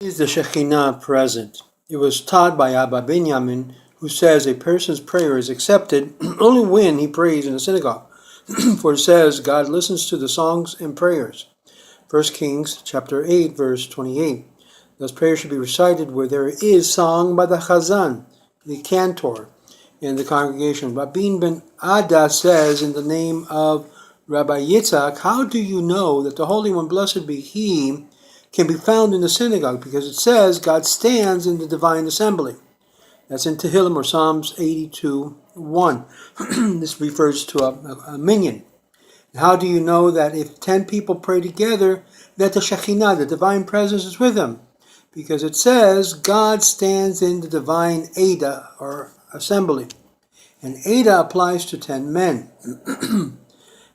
Is the Shekhinah present? It was taught by Abba Binyamin, who says a person's prayer is accepted only when he prays in a synagogue. For it says, God listens to the songs and prayers. 1 Kings chapter 8, verse 28. Thus prayer should be recited where there is song by the Chazan, the cantor, in the congregation. Rabin ben Ada says in the name of Rabbi Yitzhak, how do you know that the Holy One, blessed be He, can be found in the synagogue? Because it says God stands in the divine assembly. That's in Tehillim or Psalms 82:1. This refers to a minyan. How do you know that if 10 people pray together, that the Shekhinah, the divine presence, is with them? Because it says God stands in the divine Ada, or assembly. And Ada applies to 10 men.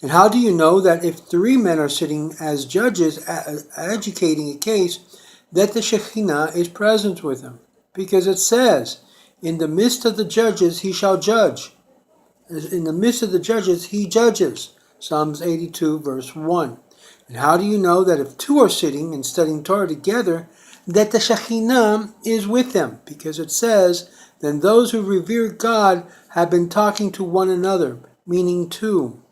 And how do you know that if 3 men are sitting as judges adjudicating a case, that the Shekhinah is present with them? Because it says, in the midst of the judges he shall judge. In the midst of the judges he judges. Psalms 82 verse 1. And how do you know that if 2 are sitting and studying Torah together, that the Shekhinah is with them? Because it says, then those who revere God have been talking to one another, meaning 2.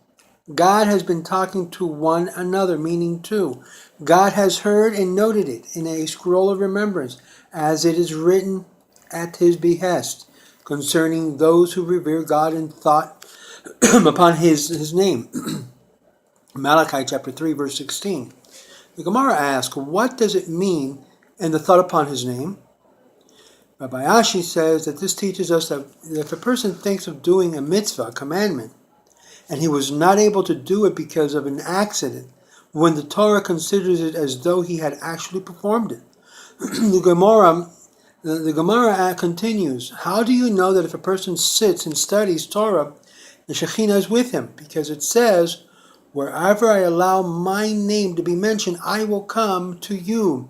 God has been talking to one another, meaning 2. God has heard and noted it in a scroll of remembrance, as it is written at his behest, concerning those who revere God and thought upon his name. Malachi chapter 3, verse 16. The Gemara asks, what does it mean, and the thought upon his name? Rabbi Ashi says that this teaches us that if a person thinks of doing a mitzvah, a commandment, and he was not able to do it because of an accident, when the Torah considers it as though he had actually performed it. The Gemara continues, how do you know that if a person sits and studies Torah, the Shekhinah is with him? Because it says, wherever I allow my name to be mentioned, I will come to you.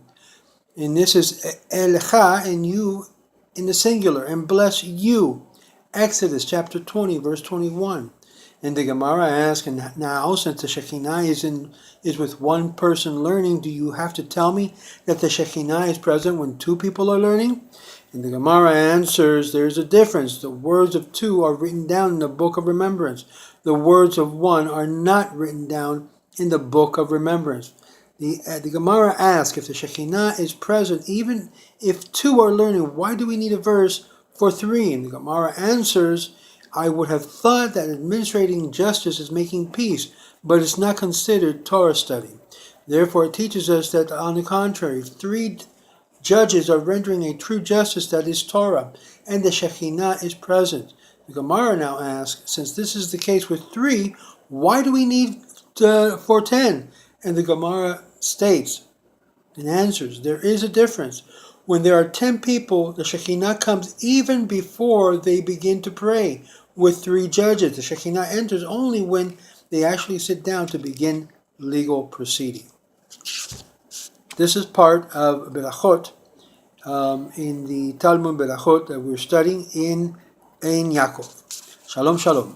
And this is Elecha, and you in the singular, and bless you. Exodus chapter 20, verse 21. And the Gemara asks, and now since the Shekhinah is with one person learning, do you have to tell me that the Shekhinah is present when 2 people are learning? And the Gemara answers, there's a difference. The words of 2 are written down in the book of remembrance. The words of 1 are not written down in the book of remembrance. The Gemara asks, if the Shekhinah is present, even if 2 are learning, why do we need a verse for 3? And the Gemara answers, I would have thought that administrating justice is making peace, but it's not considered Torah study. Therefore, it teaches us that, on the contrary, 3 judges are rendering a true justice that is Torah, and the Shekhinah is present. The Gemara now asks, since this is the case with 3, why do we need for 10? And the Gemara states and answers, there is a difference. When there are 10 people, the Shekhinah comes even before they begin to pray. With 3 judges, the Shekhinah enters only when they actually sit down to begin legal proceeding. This is part of Berachot in the Talmud Berachot that we're studying in Yacov. Shalom, shalom.